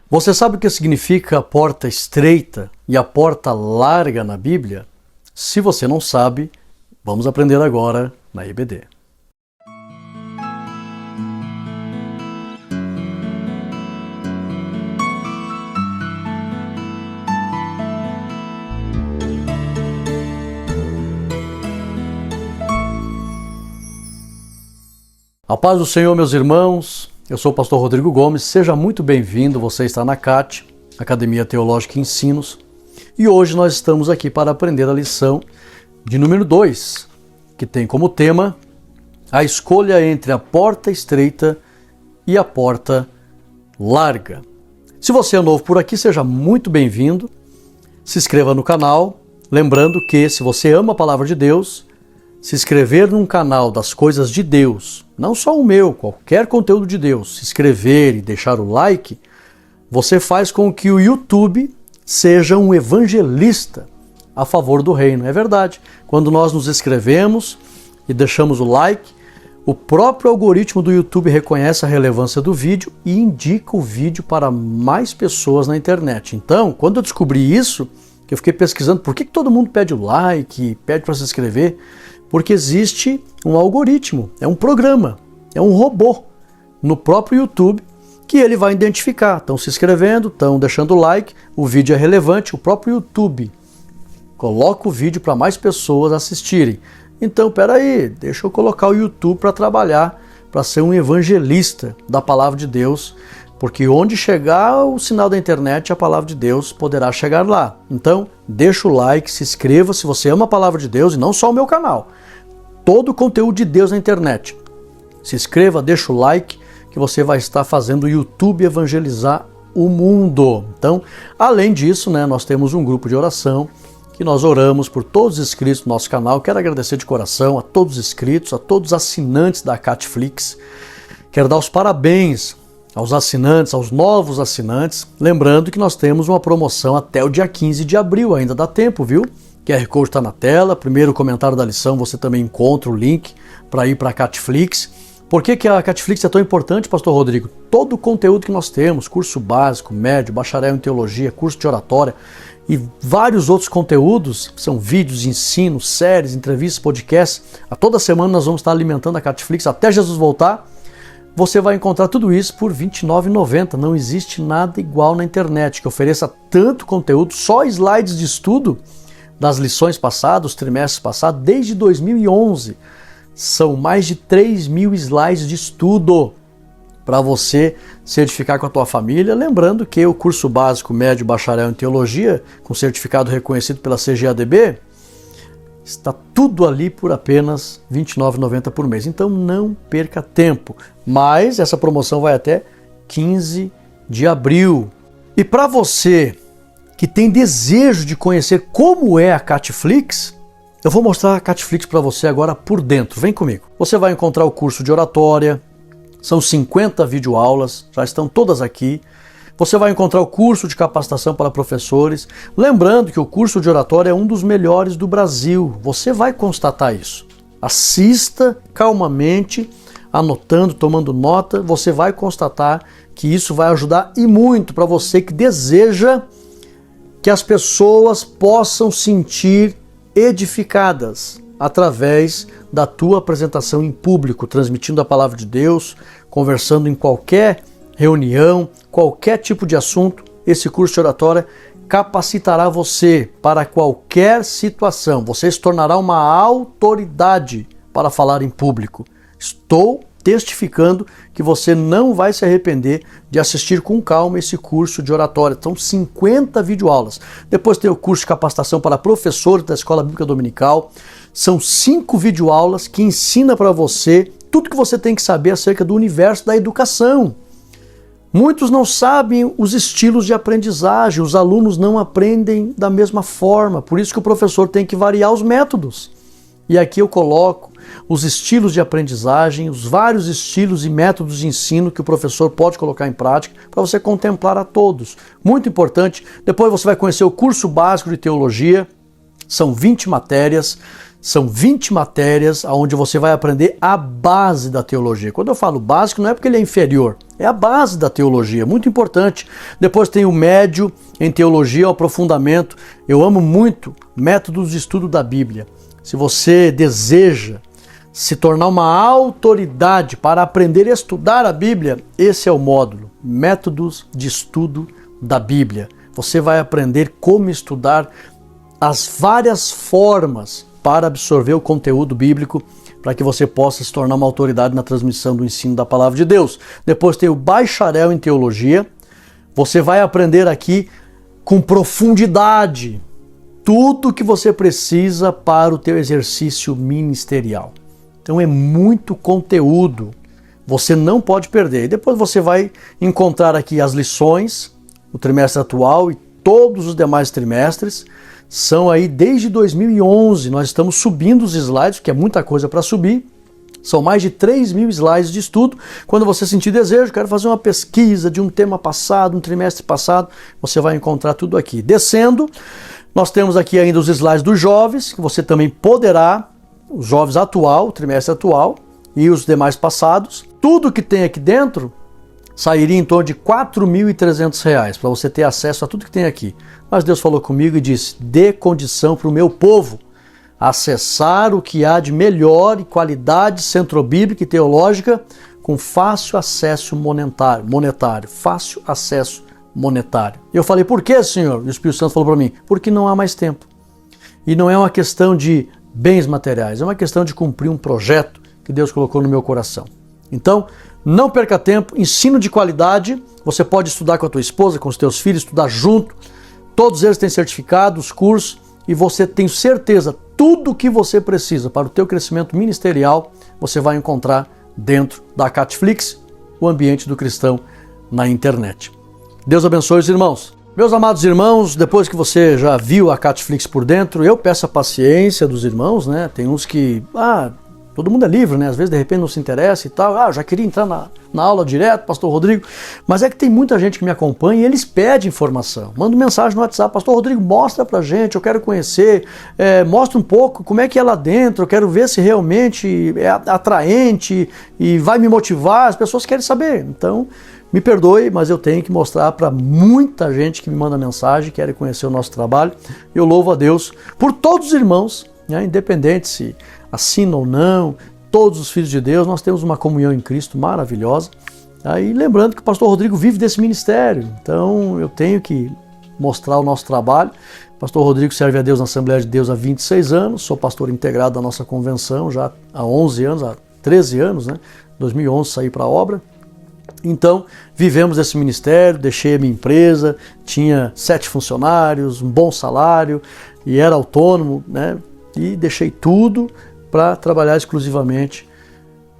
Você sabe o que significa a porta estreita e a porta larga na Bíblia? Se você não sabe, vamos aprender agora na IBD. A paz do Senhor, meus irmãos. Eu sou o pastor Rodrigo Gomes, seja muito bem-vindo, você está na CAT, Academia Teológica e Ensinos, e hoje nós estamos aqui para aprender a lição de número 2, que tem como tema a escolha entre a porta estreita e a porta larga. Se você é novo por aqui, seja muito bem-vindo, se inscreva no canal, lembrando que se você ama a palavra de Deus, se inscrever num canal das coisas de Deus, não só o meu, qualquer conteúdo de Deus, se inscrever e deixar o like, você faz com que o YouTube seja um evangelista a favor do reino. É verdade. Quando nós nos inscrevemos e deixamos o like, o próprio algoritmo do YouTube reconhece a relevância do vídeo e indica o vídeo para mais pessoas na internet. Então, quando eu descobri isso, que eu fiquei pesquisando por que todo mundo pede o like, pede para se inscrever, porque existe um algoritmo, é um programa, é um robô no próprio YouTube que ele vai identificar. Estão se inscrevendo, estão deixando o like, o vídeo é relevante, o próprio YouTube coloca o vídeo para mais pessoas assistirem. Então, peraí, deixa eu colocar o YouTube para trabalhar, para ser um evangelista da palavra de Deus, porque onde chegar o sinal da internet, a palavra de Deus poderá chegar lá. Então, deixa o like, se inscreva se você ama a palavra de Deus e não só o meu canal. Todo o conteúdo de Deus na internet. Se inscreva, deixa o like, que você vai estar fazendo o YouTube evangelizar o mundo. Então, além disso, nós temos um grupo de oração que nós oramos por todos os inscritos do nosso canal. Quero agradecer de coração a todos os inscritos, a todos os assinantes da Catflix. Quero dar os parabéns aos assinantes, aos novos assinantes, lembrando que nós temos uma promoção até o dia 15 de abril, ainda dá tempo, viu? QR Code está na tela, primeiro comentário da lição você também encontra o link para ir para a Catflix. Por que a Catflix é tão importante, pastor Rodrigo? Todo o conteúdo que nós temos, curso básico, médio, bacharel em teologia, curso de oratória e vários outros conteúdos, são vídeos, ensinos, séries, entrevistas, podcasts. A toda semana nós vamos estar alimentando a Catflix até Jesus voltar. Você vai encontrar tudo isso por R$ 29,90. Não existe nada igual na internet que ofereça tanto conteúdo, só slides de estudo das lições passadas, os trimestres passados, desde 2011. São mais de 3.000 slides de estudo para você certificar com a tua família. Lembrando que o curso básico, médio, bacharel em teologia, com certificado reconhecido pela CGADB, está tudo ali por apenas R$ 29,90 por mês. Então não perca tempo. Mas essa promoção vai até 15 de abril. E para você que tem desejo de conhecer como é a Catflix, eu vou mostrar a Catflix para você agora por dentro. Vem comigo. Você vai encontrar o curso de oratória. São 50 videoaulas, já estão todas aqui. Você vai encontrar o curso de capacitação para professores. Lembrando que o curso de oratória é um dos melhores do Brasil. Você vai constatar isso. Assista calmamente, anotando, tomando nota. Você vai constatar que isso vai ajudar e muito para você que deseja que as pessoas possam sentir edificadas através da tua apresentação em público, transmitindo a palavra de Deus, conversando em qualquer reunião, qualquer tipo de assunto. Esse curso de oratória capacitará você para qualquer situação. Você se tornará uma autoridade para falar em público. Estou testificando que você não vai se arrepender de assistir com calma esse curso de oratória. São 50 videoaulas. Depois tem o curso de capacitação para professores da Escola Bíblica Dominical. São 5 videoaulas que ensina para você tudo que você tem que saber acerca do universo da educação. Muitos não sabem os estilos de aprendizagem, os alunos não aprendem da mesma forma, por isso que o professor tem que variar os métodos. E aqui eu coloco os estilos de aprendizagem, os vários estilos e métodos de ensino que o professor pode colocar em prática para você contemplar a todos. Muito importante. Depois você vai conhecer o curso básico de teologia, são 20 matérias, São 20 matérias onde você vai aprender a base da teologia. Quando eu falo básico, não é porque ele é inferior, é a base da teologia, muito importante. Depois tem o médio em teologia, o aprofundamento. Eu amo muito métodos de estudo da Bíblia. Se você deseja se tornar uma autoridade para aprender a estudar a Bíblia, esse é o módulo, métodos de estudo da Bíblia. Você vai aprender como estudar as várias formas para absorver o conteúdo bíblico, para que você possa se tornar uma autoridade na transmissão do ensino da Palavra de Deus. Depois tem o bacharel em teologia. Você vai aprender aqui com profundidade tudo o que você precisa para o teu exercício ministerial. Então é muito conteúdo, você não pode perder. E depois você vai encontrar aqui as lições, o trimestre atual e todos os demais trimestres. São aí desde 2011, nós estamos subindo os slides, que é muita coisa para subir. São mais de 3.000 slides de estudo. Quando você sentir desejo, quero fazer uma pesquisa de um tema passado, um trimestre passado, você vai encontrar tudo aqui. Descendo, nós temos aqui ainda os slides dos jovens, que você também poderá, os jovens atual, o trimestre atual e os demais passados. Tudo que tem aqui dentro sairia em torno de R$ 4.300 para você ter acesso a tudo que tem aqui. Mas Deus falou comigo e disse: dê condição para o meu povo acessar o que há de melhor e qualidade centrobíblica e teológica com fácil acesso monetário, fácil acesso monetário. E eu falei: por que, Senhor? E o Espírito Santo falou para mim: porque não há mais tempo. E não é uma questão de bens materiais, é uma questão de cumprir um projeto que Deus colocou no meu coração. Então, não perca tempo, ensino de qualidade, você pode estudar com a tua esposa, com os teus filhos, estudar junto, todos eles têm certificados, cursos, e você tem certeza, tudo o que você precisa para o teu crescimento ministerial, você vai encontrar dentro da Catflix, o ambiente do cristão na internet. Deus abençoe os irmãos. Meus amados irmãos, depois que você já viu a Catflix por dentro, eu peço a paciência dos irmãos, né? Tem uns que, todo mundo é livre, né? Às vezes, de repente, não se interessa e tal. Já queria entrar na aula direto, pastor Rodrigo. Mas é que tem muita gente que me acompanha e eles pedem informação. Manda mensagem no WhatsApp: pastor Rodrigo, mostra pra gente, eu quero conhecer. Mostra um pouco como é que é lá dentro, eu quero ver se realmente é atraente e vai me motivar. As pessoas querem saber. Então, me perdoe, mas eu tenho que mostrar para muita gente que me manda mensagem, querem conhecer o nosso trabalho. Eu louvo a Deus por todos os irmãos, né? Independente se assinam ou não, todos os filhos de Deus, nós temos uma comunhão em Cristo maravilhosa. E lembrando que o pastor Rodrigo vive desse ministério, então eu tenho que mostrar o nosso trabalho. O pastor Rodrigo serve a Deus na Assembleia de Deus há 26 anos, sou pastor integrado da nossa convenção já há 11 anos, há 13 anos, né? 2011 saí para a obra. Então, vivemos esse ministério, deixei a minha empresa, tinha 7 funcionários, um bom salário e era autônomo, né? E deixei tudo para trabalhar exclusivamente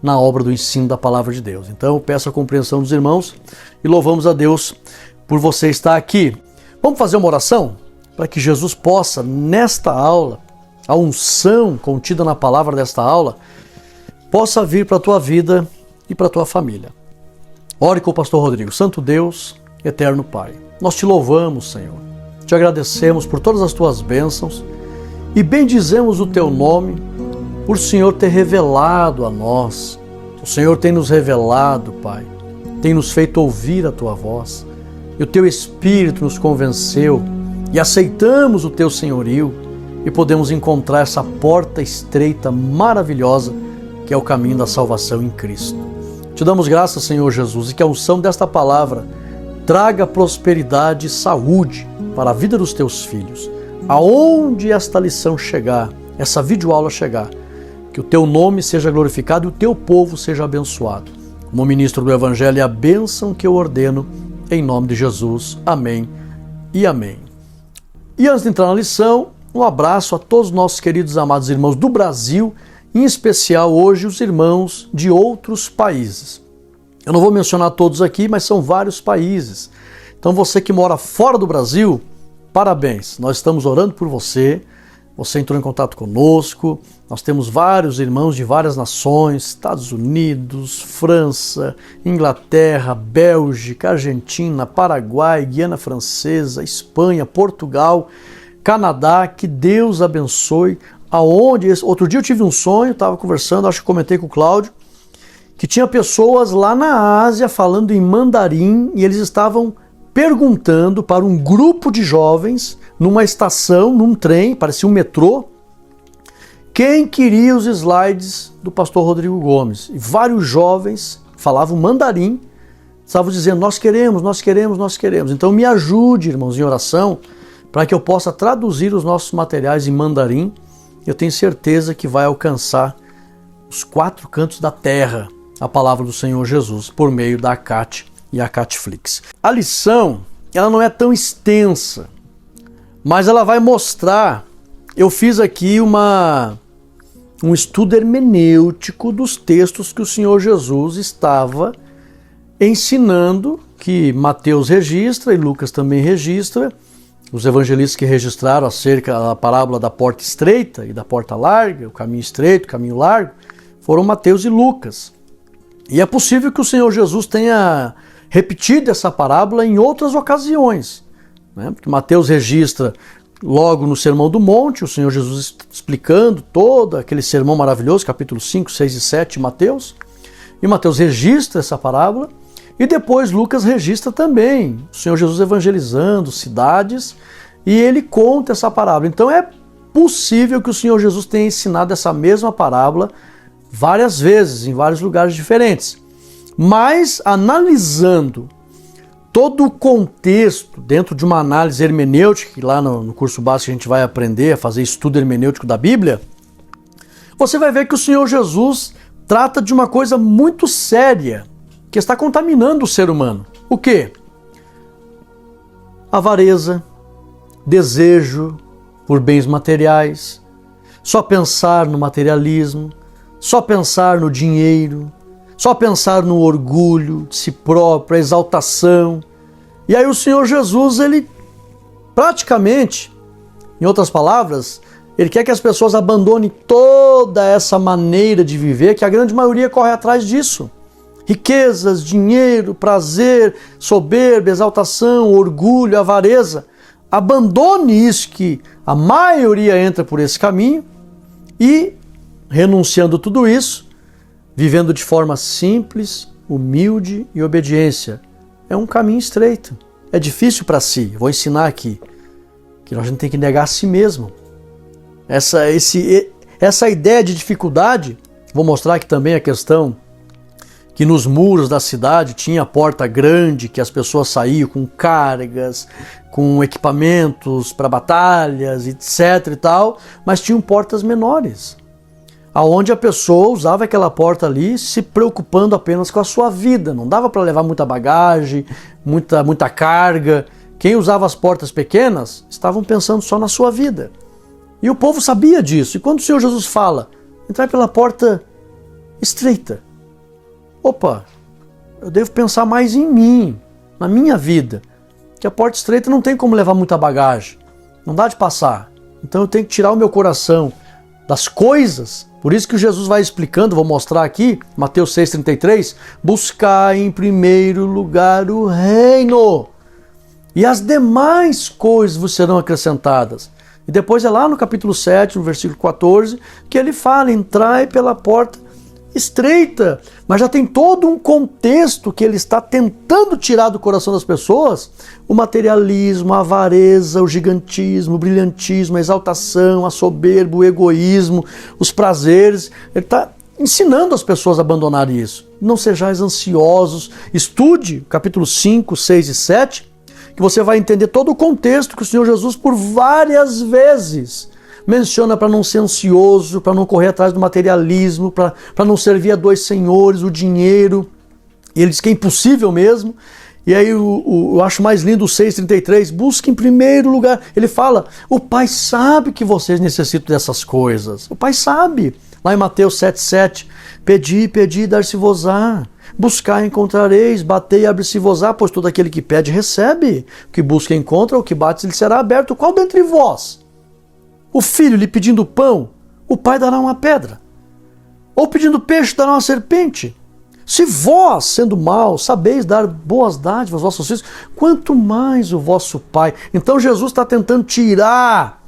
na obra do ensino da Palavra de Deus. Então, peço a compreensão dos irmãos e louvamos a Deus por você estar aqui. Vamos fazer uma oração para que Jesus possa, nesta aula, a unção contida na palavra desta aula, possa vir para a tua vida e para a tua família. Ore com o pastor Rodrigo. Santo Deus, eterno Pai, nós te louvamos, Senhor. Te agradecemos por todas as tuas bênçãos e bendizemos o teu nome por o Senhor ter revelado a nós. O Senhor tem nos revelado, Pai, tem nos feito ouvir a tua voz e o teu Espírito nos convenceu e aceitamos o teu senhorio e podemos encontrar essa porta estreita maravilhosa que é o caminho da salvação em Cristo. Te damos graças, Senhor Jesus, e que a unção desta palavra traga prosperidade e saúde para a vida dos teus filhos. Aonde esta lição chegar, essa videoaula chegar, que o teu nome seja glorificado e o teu povo seja abençoado. Como ministro do Evangelho, é a bênção que eu ordeno em nome de Jesus. Amém e amém. E antes de entrar na lição, um abraço a todos os nossos queridos e amados irmãos do Brasil, em especial hoje os irmãos de outros países. Eu não vou mencionar todos aqui, mas são vários países. Então você que mora fora do Brasil, parabéns. Nós estamos orando por você. Você entrou em contato conosco. Nós temos vários irmãos de várias nações, Estados Unidos, França, Inglaterra, Bélgica, Argentina, Paraguai, Guiana Francesa, Espanha, Portugal, Canadá. Que Deus abençoe Outro dia eu tive um sonho, estava conversando, acho que comentei com o Cláudio, que tinha pessoas lá na Ásia falando em mandarim e eles estavam perguntando para um grupo de jovens numa estação, num trem, parecia um metrô, quem queria os slides do pastor Rodrigo Gomes. E vários jovens falavam mandarim, estavam dizendo, nós queremos, nós queremos, nós queremos. Então me ajude, irmãos, em oração, para que eu possa traduzir os nossos materiais em mandarim. Eu tenho certeza que vai alcançar os 4 cantos da terra a palavra do Senhor Jesus por meio da ACAT e a Catflix. A lição, ela não é tão extensa, mas ela vai mostrar, eu fiz aqui um estudo hermenêutico dos textos que o Senhor Jesus estava ensinando, que Mateus registra e Lucas também registra, os evangelistas que registraram acerca da parábola da porta estreita e da porta larga, o caminho estreito, o caminho largo, foram Mateus e Lucas. E é possível que o Senhor Jesus tenha repetido essa parábola em outras ocasiões, né? Porque Mateus registra logo no Sermão do Monte, o Senhor Jesus explicando todo aquele sermão maravilhoso, capítulo 5, 6 e 7 de Mateus, e Mateus registra essa parábola, e depois Lucas registra também o Senhor Jesus evangelizando cidades, e ele conta essa parábola. Então é possível que o Senhor Jesus tenha ensinado essa mesma parábola várias vezes, em vários lugares diferentes. Mas, analisando todo o contexto, dentro de uma análise hermenêutica, que lá no curso básico a gente vai aprender a fazer estudo hermenêutico da Bíblia, você vai ver que o Senhor Jesus trata de uma coisa muito séria, que está contaminando o ser humano. O quê? Avareza, desejo por bens materiais, só pensar no materialismo, só pensar no dinheiro, só pensar no orgulho de si próprio, a exaltação. E aí o Senhor Jesus, ele praticamente, em outras palavras, ele quer que as pessoas abandonem toda essa maneira de viver, que a grande maioria corre atrás disso. Riquezas, dinheiro, prazer, soberba, exaltação, orgulho, avareza. Abandone isso, que a maioria entra por esse caminho, e renunciando tudo isso, vivendo de forma simples, humilde e obediência. É um caminho estreito. É difícil para si. Vou ensinar aqui que a gente tem que negar a si mesmo. Essa ideia de dificuldade, vou mostrar aqui também a questão que nos muros da cidade tinha a porta grande, que as pessoas saíam com cargas, com equipamentos para batalhas, etc e tal, mas tinham portas menores, aonde a pessoa usava aquela porta ali se preocupando apenas com a sua vida. Não dava para levar muita bagagem, muita carga. Quem usava as portas pequenas estavam pensando só na sua vida. E o povo sabia disso. E quando o Senhor Jesus fala, entrar pela porta estreita, opa, eu devo pensar mais em mim, na minha vida, que a porta estreita não tem como levar muita bagagem, não dá de passar. Então eu tenho que tirar o meu coração das coisas. Por isso que Jesus vai explicando, vou mostrar aqui, Mateus 6,33, buscar em primeiro lugar o reino, e as demais coisas vos serão acrescentadas. E depois é lá no capítulo 7, no versículo 14, que ele fala, entrai pela porta estreita, mas já tem todo um contexto que ele está tentando tirar do coração das pessoas, o materialismo, a avareza, o gigantismo, o brilhantismo, a exaltação, a soberba, o egoísmo, os prazeres. Ele está ensinando as pessoas a abandonar isso. Não sejais ansiosos. Estude capítulo 5, 6 e 7, que você vai entender todo o contexto que o Senhor Jesus por várias vezes menciona para não ser ansioso, para não correr atrás do materialismo, para não servir a dois senhores, o dinheiro. E ele diz que é impossível mesmo. E aí eu acho mais lindo o 6,33, busque em primeiro lugar. Ele fala, o Pai sabe que vocês necessitam dessas coisas. O Pai sabe. Lá em Mateus 7,7, pedi, dar-se-vos-á. Buscar, encontrareis, batei, abre-se-vos-á, pois todo aquele que pede, recebe. O que busca, encontra, o que bate, lhe será aberto. Qual dentre vós? O filho lhe pedindo pão, o pai dará uma pedra. Ou pedindo peixe, dará uma serpente. Se vós, sendo maus, sabeis dar boas dádivas aos vossos filhos, quanto mais o vosso Pai. Então Jesus está tentando tirar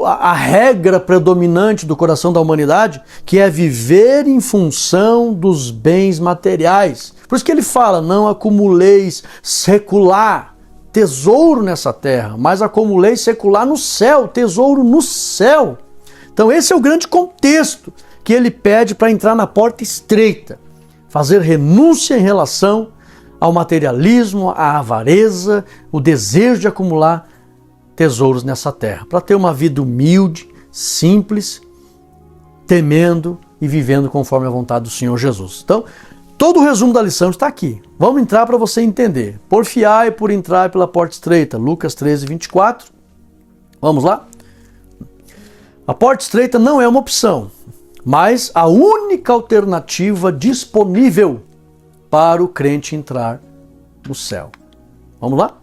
a regra predominante do coração da humanidade, que é viver em função dos bens materiais. Por isso que ele fala, não acumuleis secular, tesouro nessa terra, mas acumuleis secular no céu, tesouro no céu. Então esse é o grande contexto que ele pede para entrar na porta estreita, fazer renúncia em relação ao materialismo, à avareza, o desejo de acumular tesouros nessa terra, para ter uma vida humilde, simples, temendo e vivendo conforme a vontade do Senhor Jesus. Então, todo o resumo da lição está aqui. Vamos entrar para você entender. Porfiai por entrar pela porta estreita, Lucas 13, 24. Vamos lá? A porta estreita não é uma opção, mas a única alternativa disponível para o crente entrar no céu. Vamos lá?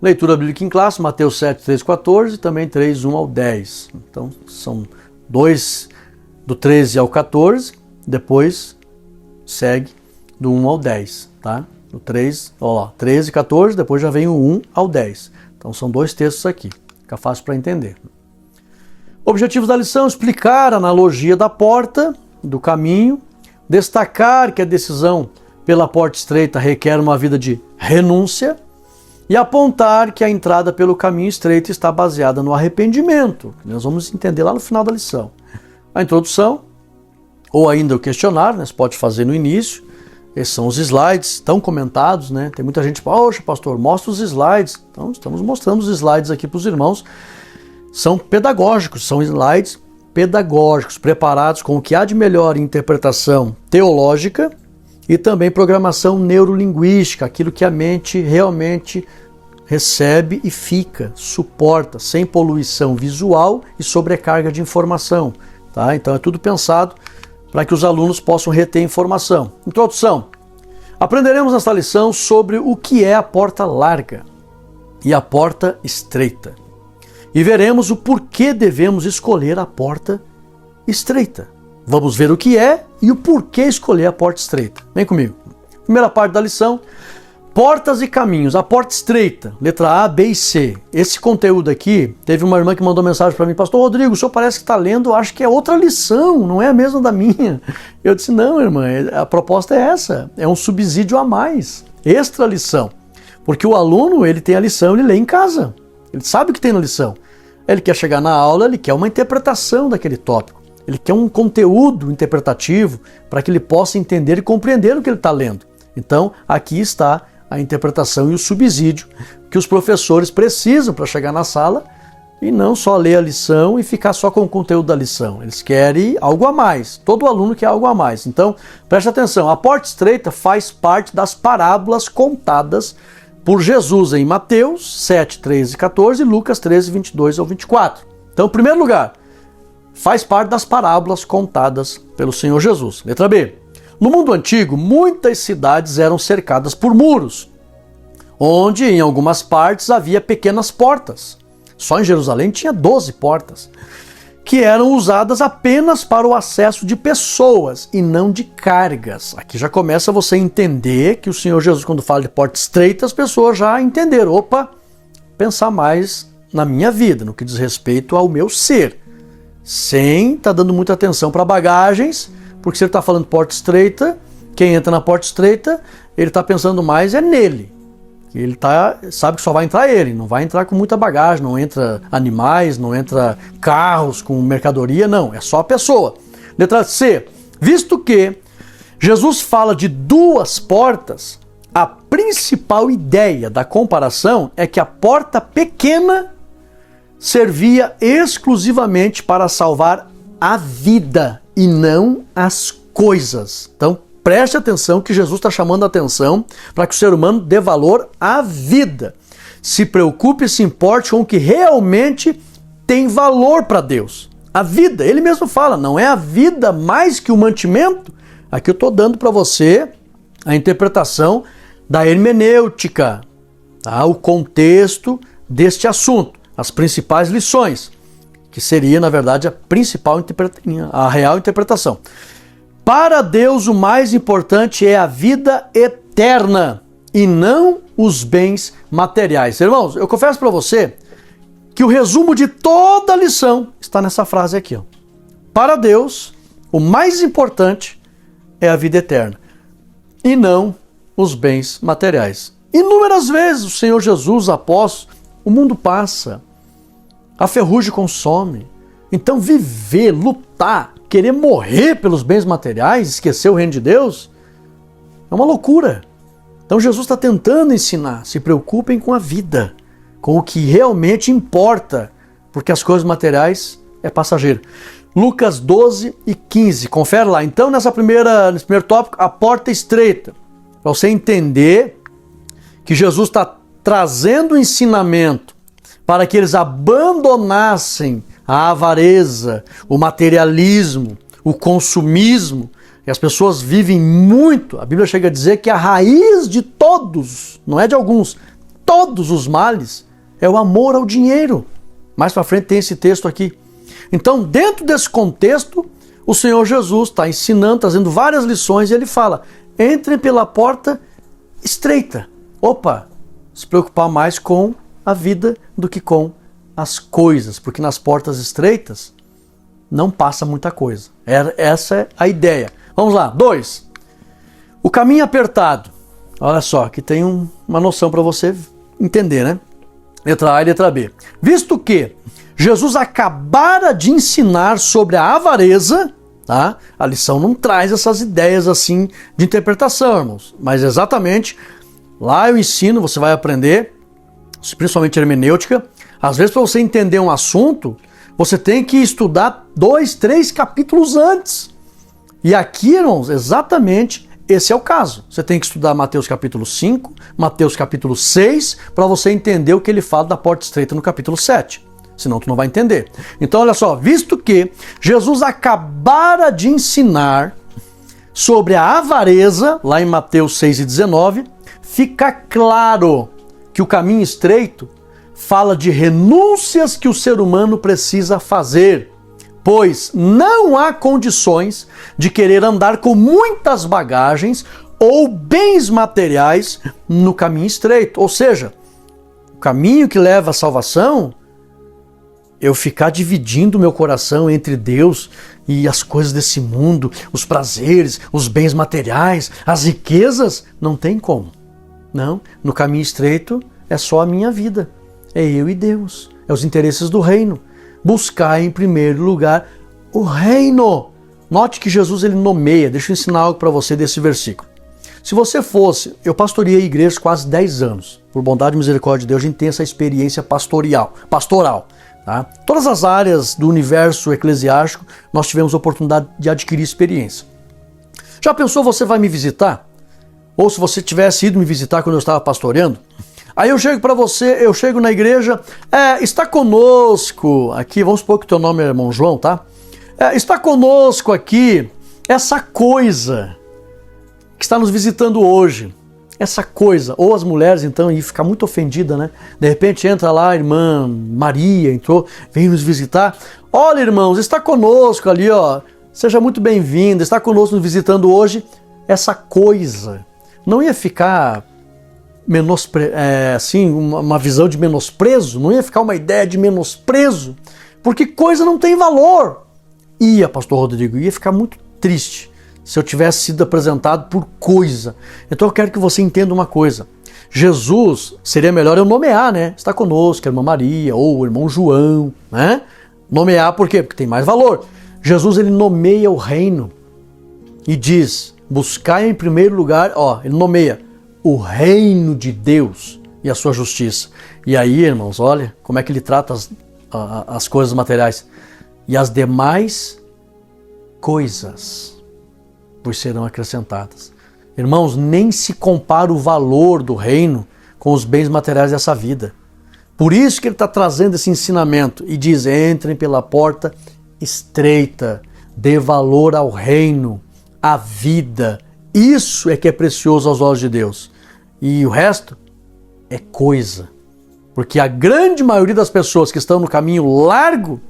Leitura bíblica em classe, Mateus 7, 3, 14 e também 3, 1 ao 10. Então, são dois do 13 ao 14, depois segue do 1 ao 10, tá? Do 3, ó lá, 13, 14, depois já vem o 1 ao 10. Então, são dois textos aqui, fica fácil para entender. Objetivos da lição: explicar a analogia da porta, do caminho, destacar que a decisão pela porta estreita requer uma vida de renúncia e apontar que a entrada pelo caminho estreito está baseada no arrependimento. Nós vamos entender lá no final da lição. A introdução, ou ainda o questionário, né? Você pode fazer no início. Esses são os slides, tão comentados, né? Tem muita gente que fala, poxa, pastor, mostra os slides. Então, estamos mostrando os slides aqui para os irmãos. São pedagógicos, são slides pedagógicos, preparados com o que há de melhor em interpretação teológica e também programação neurolinguística, aquilo que a mente realmente recebe e fica, suporta, sem poluição visual e sobrecarga de informação. Tá? Então é tudo pensado para que os alunos possam reter informação. Introdução. Aprenderemos nesta lição sobre o que é a porta larga e a porta estreita. E veremos o porquê devemos escolher a porta estreita. Vamos ver o que é e o porquê escolher a porta estreita. Vem comigo. Primeira parte da lição, portas e caminhos. A porta estreita, letra A, B e C. Esse conteúdo aqui, teve uma irmã que mandou mensagem para mim, pastor Rodrigo, o senhor parece que está lendo, acho que é outra lição, não é a mesma da minha. Eu disse, não, irmã, a proposta é essa, é um subsídio a mais, extra lição. Porque o aluno, ele tem a lição, ele lê em casa, ele sabe o que tem na lição. Ele quer chegar na aula, ele quer uma interpretação daquele tópico. Ele quer um conteúdo interpretativo para que ele possa entender e compreender o que ele está lendo. Então, aqui está a interpretação e o subsídio que os professores precisam para chegar na sala e não só ler a lição e ficar só com o conteúdo da lição. Eles querem algo a mais. Todo aluno quer algo a mais. Então, preste atenção. A porta estreita faz parte das parábolas contadas por Jesus em Mateus 7, 13 e 14 e Lucas 13, 22 ao 24. Então, em primeiro lugar, faz parte das parábolas contadas pelo Senhor Jesus. Letra B. No mundo antigo, muitas cidades eram cercadas por muros, onde em algumas partes havia pequenas portas. Só em Jerusalém tinha 12 portas, que eram usadas apenas para o acesso de pessoas e não de cargas. Aqui já começa você a entender que o Senhor Jesus, quando fala de porta estreita, as pessoas já entenderam. Opa, pensar mais na minha vida, no que diz respeito ao meu ser. Sem estar dando muita atenção para bagagens, porque se ele está falando porta estreita, quem entra na porta estreita, ele está pensando mais nele. Ele sabe que só vai entrar ele, não vai entrar com muita bagagem, não entra animais, não entra carros com mercadoria, não, é só a pessoa. Letra C. Visto que Jesus fala de duas portas, a principal ideia da comparação é que a porta pequena servia exclusivamente para salvar a vida e não as coisas. Então, preste atenção que Jesus está chamando a atenção para que o ser humano dê valor à vida. Se preocupe e se importe com o que realmente tem valor para Deus. A vida, ele mesmo fala, não é a vida mais que o mantimento? Aqui eu estou dando para você a interpretação da hermenêutica, tá? O contexto deste assunto. As principais lições, que seria, na verdade, a real interpretação. Para Deus, o mais importante é a vida eterna e não os bens materiais. Irmãos, eu confesso para você que o resumo de toda a lição está nessa frase aqui, ó. Para Deus, o mais importante é a vida eterna e não os bens materiais. Inúmeras vezes o Senhor Jesus, após, o mundo passa, a ferrugem consome. Então viver, lutar, querer morrer pelos bens materiais, esquecer o reino de Deus, é uma loucura. Então Jesus está tentando ensinar, se preocupem com a vida, com o que realmente importa, porque as coisas materiais é passageiro. Lucas 12 e 15, confere lá. Então nesse primeiro tópico, a porta estreita, para você entender que Jesus está trazendo o ensinamento para que eles abandonassem a avareza, o materialismo, o consumismo. E as pessoas vivem muito, a Bíblia chega a dizer que a raiz de todos, não é de alguns, todos os males, é o amor ao dinheiro. Mais para frente tem esse texto aqui. Então, dentro desse contexto, o Senhor Jesus está ensinando, trazendo várias lições, e ele fala, entrem pela porta estreita. Opa, se preocupar mais com a vida do que com as coisas, porque nas portas estreitas não passa muita coisa. Essa é a ideia. Vamos lá, 2. O caminho apertado. Olha só, aqui tem uma noção para você entender, né? Letra A e letra B. Visto que Jesus acabara de ensinar sobre a avareza, tá? A lição não traz essas ideias assim de interpretação, irmãos. Mas exatamente, lá eu ensino, você vai aprender, principalmente hermenêutica. Às vezes, para você entender um assunto, você tem que estudar 2, 3 capítulos antes. E aqui, irmãos, exatamente esse é o caso. Você tem que estudar Mateus capítulo 5, Mateus capítulo 6, para você entender o que ele fala da porta estreita no capítulo 7. Senão tu não vai entender. Então, olha só, visto que Jesus acabara de ensinar sobre a avareza, lá em Mateus 6 e 19, fica claro que o caminho estreito fala de renúncias que o ser humano precisa fazer, pois não há condições de querer andar com muitas bagagens ou bens materiais no caminho estreito. Ou seja, o caminho que leva à salvação, eu ficar dividindo meu coração entre Deus e as coisas desse mundo, os prazeres, os bens materiais, as riquezas, não tem como. Não, no caminho estreito é só a minha vida. É eu e Deus, é os interesses do reino. Buscar em primeiro lugar o reino. Note que Jesus ele nomeia, deixa eu ensinar algo para você desse versículo. Se você fosse, eu pastoreei igrejas quase 10 anos. Por bondade e misericórdia de Deus, a gente tem essa experiência pastoral. Tá? Todas as áreas do universo eclesiástico, nós tivemos a oportunidade de adquirir experiência. Já pensou, você vai me visitar? Ou se você tivesse ido me visitar quando eu estava pastoreando? Aí eu chego para você, eu chego na igreja, está conosco aqui, vamos supor que o teu nome é irmão João, tá? Está conosco aqui essa coisa que está nos visitando hoje. Essa coisa, ou as mulheres então iam ficar muito ofendidas, né? De repente entra lá a irmã Maria, entrou, veio nos visitar. Olha, irmãos, está conosco ali, ó, seja muito bem-vinda, está conosco nos visitando hoje essa coisa. Não ia ficar assim, uma visão de menosprezo, não ia ficar uma ideia de menosprezo, porque coisa não tem valor. Ia, pastor Rodrigo, ia ficar muito triste se eu tivesse sido apresentado por coisa. Então eu quero que você entenda uma coisa. Jesus, seria melhor eu nomear, né? Está conosco, a irmã Maria, ou o irmão João, né? Nomear por quê? Porque tem mais valor. Jesus, ele nomeia o reino e diz, buscar em primeiro lugar, ó, ele nomeia o reino de Deus e a sua justiça. E aí, irmãos, olha como é que ele trata as coisas materiais. E as demais coisas vos serão acrescentadas. Irmãos, nem se compara o valor do reino com os bens materiais dessa vida. Por isso que ele está trazendo esse ensinamento e diz, entrem pela porta estreita, dê valor ao reino, à vida. Isso é que é precioso aos olhos de Deus. E o resto é coisa. Porque a grande maioria das pessoas que estão no caminho largo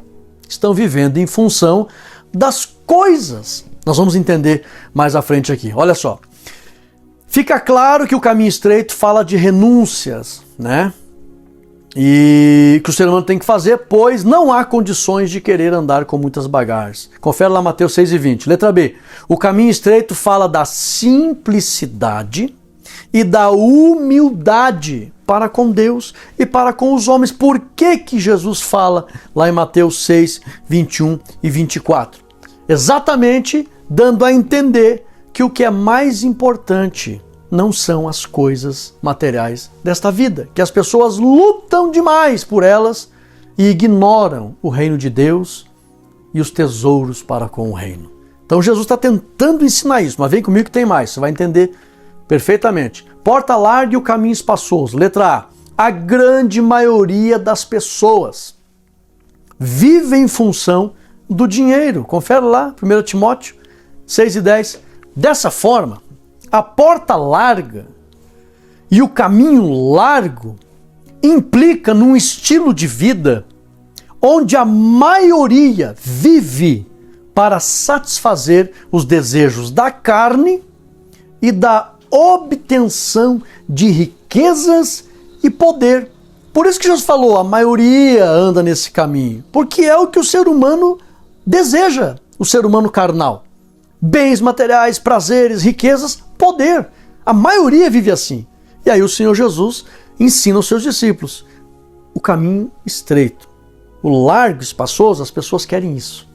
estão vivendo em função das coisas. Nós vamos entender mais à frente aqui. Olha só. Fica claro que o caminho estreito fala de renúncias, né? e que o ser humano tem que fazer, pois não há condições de querer andar com muitas bagagens. Confere lá Mateus 6:20. Letra B. O caminho estreito fala da simplicidade e da humildade para com Deus e para com os homens. Por que que Jesus fala lá em Mateus 6:21 e 24? Exatamente dando a entender que o que é mais importante não são as coisas materiais desta vida, que as pessoas lutam demais por elas e ignoram o reino de Deus e os tesouros para com o reino. Então Jesus está tentando ensinar isso, mas vem comigo que tem mais, você vai entender perfeitamente. Porta larga e o caminho espaçoso. Letra A. A grande maioria das pessoas vive em função do dinheiro. Confere lá, 1 Timóteo 6:10. Dessa forma, a porta larga e o caminho largo implica num estilo de vida onde a maioria vive para satisfazer os desejos da carne e da obtenção de riquezas e poder. Por isso que Jesus falou, a maioria anda nesse caminho, porque é o que o ser humano deseja, o ser humano carnal. Bens materiais, prazeres, riquezas, poder. A maioria vive assim. E aí o Senhor Jesus ensina aos seus discípulos o caminho estreito. O largo, espaçoso, as pessoas querem isso.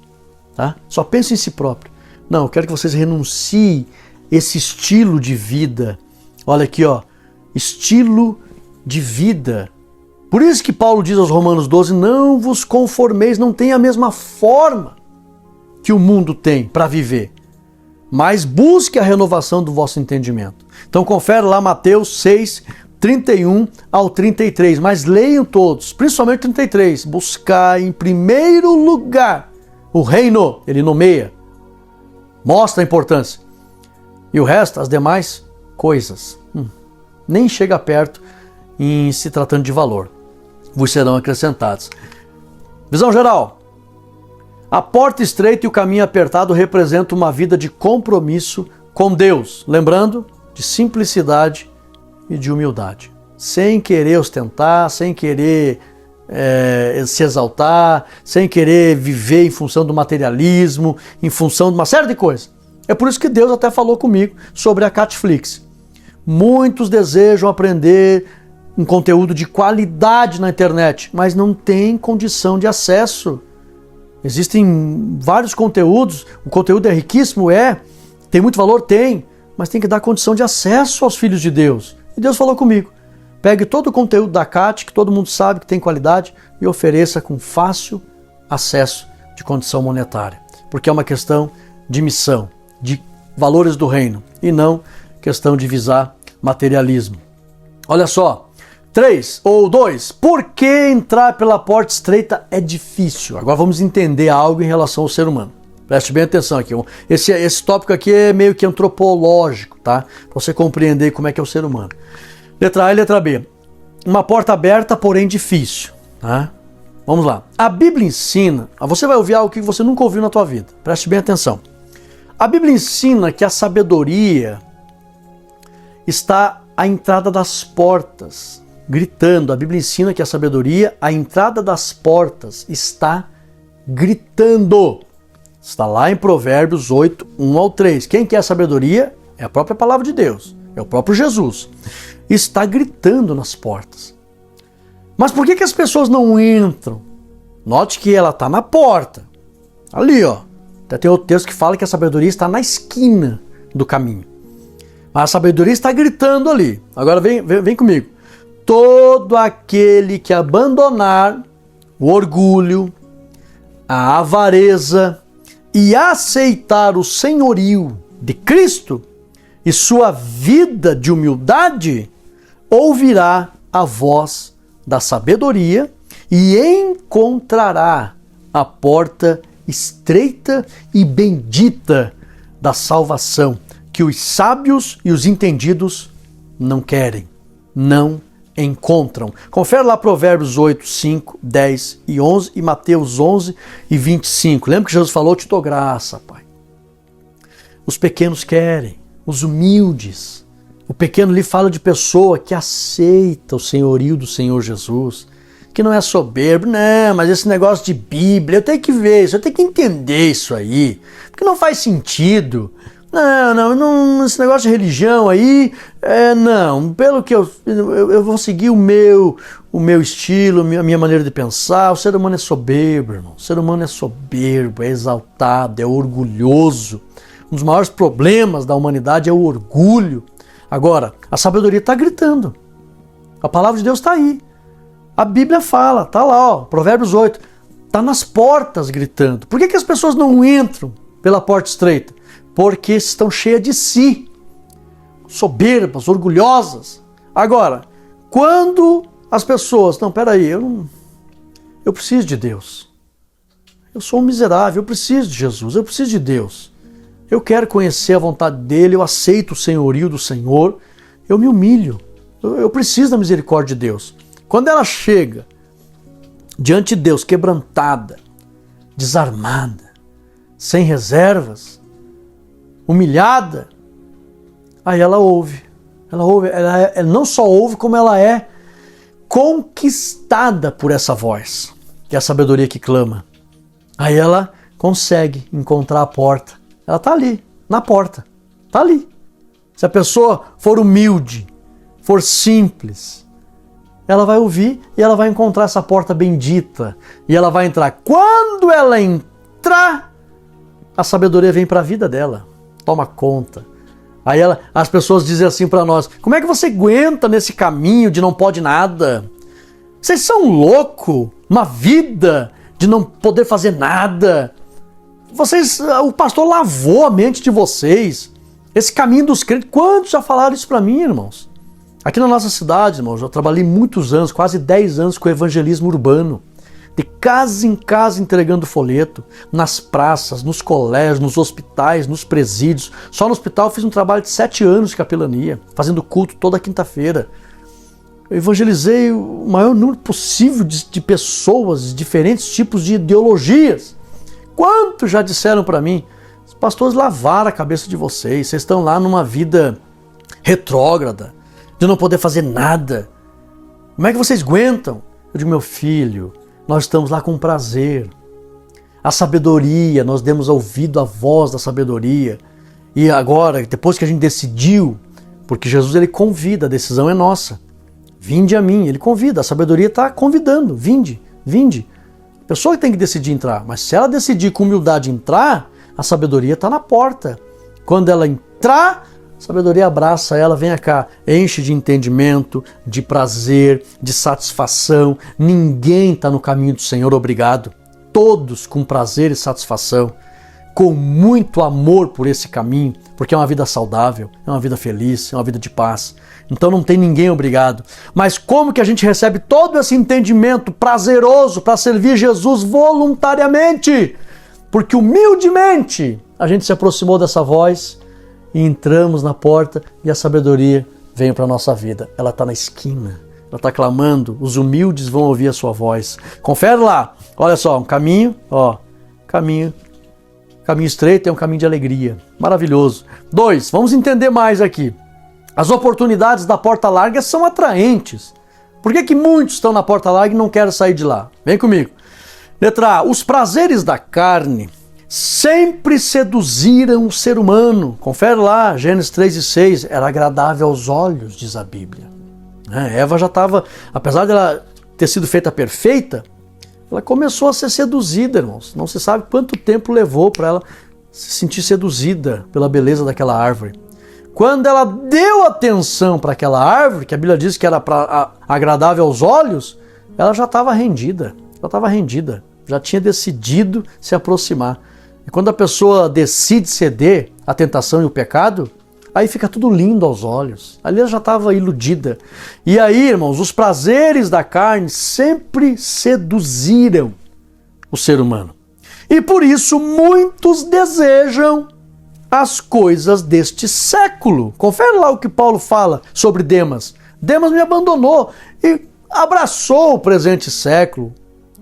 Tá? Só pensam em si próprio. Não, eu quero que vocês renunciem esse estilo de vida. Olha aqui, ó, estilo de vida. Por isso que Paulo diz aos Romanos 12, não vos conformeis, não tem a mesma forma que o mundo tem para viver, mas busque a renovação do vosso entendimento. Então confere lá Mateus 6, 31 ao 33, mas leiam todos, principalmente 33. Buscar em primeiro lugar o reino, ele nomeia, mostra a importância. E o resto, as demais coisas, nem chega perto em se tratando de valor. Vos serão acrescentados. Visão geral. A porta estreita e o caminho apertado representam uma vida de compromisso com Deus. Lembrando, de simplicidade e de humildade. Sem querer ostentar, sem querer se exaltar, sem querer viver em função do materialismo, em função de uma série de coisas. É por isso que Deus até falou comigo sobre a Catflix. Muitos desejam aprender um conteúdo de qualidade na internet, mas não tem condição de acesso. Existem vários conteúdos, o conteúdo é riquíssimo, tem muito valor, tem, mas tem que dar condição de acesso aos filhos de Deus. E Deus falou comigo, pegue todo o conteúdo da Cat, que todo mundo sabe que tem qualidade, e ofereça com fácil acesso de condição monetária. Porque é uma questão de missão, de valores do reino, e não questão de visar materialismo. Olha só, 3 ou 2, por que entrar pela porta estreita é difícil? Agora vamos entender algo em relação ao ser humano. Preste bem atenção aqui. Esse tópico aqui é meio que antropológico, tá? Para você compreender como é que é o ser humano. Letra A e letra B. Uma porta aberta, porém difícil. Tá? Vamos lá. A Bíblia ensina, você vai ouvir algo que você nunca ouviu na tua vida. Preste bem atenção. A Bíblia ensina que a sabedoria está à entrada das portas. Gritando, a Bíblia ensina que a sabedoria, a entrada das portas, está gritando. Está lá em Provérbios 8, 1 ao 3. Quem quer a sabedoria? É a própria palavra de Deus, é o próprio Jesus. Está gritando nas portas. Mas por que as pessoas não entram? Note que ela está na porta. Ali, ó. Até tem outro texto que fala que a sabedoria está na esquina do caminho. Mas a sabedoria está gritando ali. Agora vem comigo. Todo aquele que abandonar o orgulho, a avareza e aceitar o senhorio de Cristo e sua vida de humildade, ouvirá a voz da sabedoria e encontrará a porta estreita e bendita da salvação, que os sábios e os entendidos não querem, não encontram. Confere lá Provérbios 8, 5, 10 e 11 e Mateus 11 e 25. Lembra que Jesus falou, te dou graça, Pai. Os pequenos querem, os humildes. O pequeno lhe fala de pessoa que aceita o senhorio do Senhor Jesus, que não é soberbo. Não, mas esse negócio de Bíblia, eu tenho que ver isso, eu tenho que entender isso aí, porque não faz sentido. Não, esse negócio de religião aí, não, pelo que eu vou seguir o meu estilo, a minha maneira de pensar. O ser humano é soberbo, irmão. O ser humano é soberbo, é exaltado, é orgulhoso. Um dos maiores problemas da humanidade é o orgulho. Agora, a sabedoria está gritando. A palavra de Deus está aí. A Bíblia fala, está lá, ó, Provérbios 8. Está nas portas gritando. Por que as pessoas não entram pela porta estreita? Porque estão cheias de si, soberbas, orgulhosas. Agora, quando as pessoas, não, peraí, eu preciso de Deus. Eu sou um miserável, eu preciso de Jesus, eu preciso de Deus. Eu quero conhecer a vontade dele, eu aceito o senhorio do Senhor, eu me humilho, eu preciso da misericórdia de Deus. Quando ela chega diante de Deus, quebrantada, desarmada, sem reservas, humilhada, aí ela ouve. Ela não só ouve, como ela é conquistada por essa voz, que é a sabedoria que clama. Aí ela consegue encontrar a porta. Ela está ali, na porta. Está ali. Se a pessoa for humilde, for simples, ela vai ouvir e ela vai encontrar essa porta bendita. E ela vai entrar. Quando ela entrar, a sabedoria vem para a vida dela. Toma conta. Aí as pessoas dizem assim para nós: como é que você aguenta nesse caminho de não pode nada? Vocês são loucos? Uma vida de não poder fazer nada. O pastor lavou a mente de vocês. Esse caminho dos crentes. Quantos já falaram isso para mim, irmãos? Aqui na nossa cidade, irmãos, eu trabalhei muitos anos, quase 10 anos com evangelismo urbano. De casa em casa entregando folheto, nas praças, nos colégios, nos hospitais, nos presídios. Só no hospital eu fiz um trabalho de 7 anos de capelania, fazendo culto toda quinta-feira. Eu evangelizei o maior número possível de pessoas, de diferentes tipos de ideologias. Quantos já disseram para mim: os pastores lavaram a cabeça de vocês estão lá numa vida retrógrada, de não poder fazer nada. Como é que vocês aguentam? Eu digo: meu filho, nós estamos lá com prazer. A sabedoria, nós demos ouvido à voz da sabedoria. E agora, depois que a gente decidiu, porque Jesus ele convida, a decisão é nossa. Vinde a mim, ele convida, a sabedoria está convidando. Vinde, vinde. A pessoa que tem que decidir entrar, mas se ela decidir com humildade entrar, a sabedoria está na porta. Quando ela entrar, a sabedoria abraça ela, vem cá, enche de entendimento, de prazer, de satisfação. Ninguém está no caminho do Senhor obrigado. Todos com prazer e satisfação, com muito amor por esse caminho, porque é uma vida saudável, é uma vida feliz, é uma vida de paz. Então não tem ninguém obrigado. Mas como que a gente recebe todo esse entendimento prazeroso para servir Jesus voluntariamente? Porque humildemente a gente se aproximou dessa voz e entramos na porta e a sabedoria veio para a nossa vida. Ela está na esquina, ela está clamando, os humildes vão ouvir a sua voz. Confere lá, olha só, um caminho, caminho estreito é um caminho de alegria, maravilhoso. 2, vamos entender mais aqui. As oportunidades da porta larga são atraentes. Por que muitos estão na porta larga e não querem sair de lá? Vem comigo. Letra A, os prazeres da carne sempre seduziram o ser humano. Confere lá, Gênesis 3:6, era agradável aos olhos, diz a Bíblia. Eva já estava, apesar de ela ter sido feita perfeita, ela começou a ser seduzida, irmãos. Não se sabe quanto tempo levou para ela se sentir seduzida pela beleza daquela árvore. Quando ela deu atenção para aquela árvore, que a Bíblia diz que era agradável aos olhos, ela já estava rendida, já tinha decidido se aproximar. E quando a pessoa decide ceder à tentação e o pecado, aí fica tudo lindo aos olhos. Ali ela já estava iludida. E aí, irmãos, os prazeres da carne sempre seduziram o ser humano. E por isso muitos desejam as coisas deste século. Confere lá o que Paulo fala sobre Demas. Demas me abandonou e abraçou o presente século,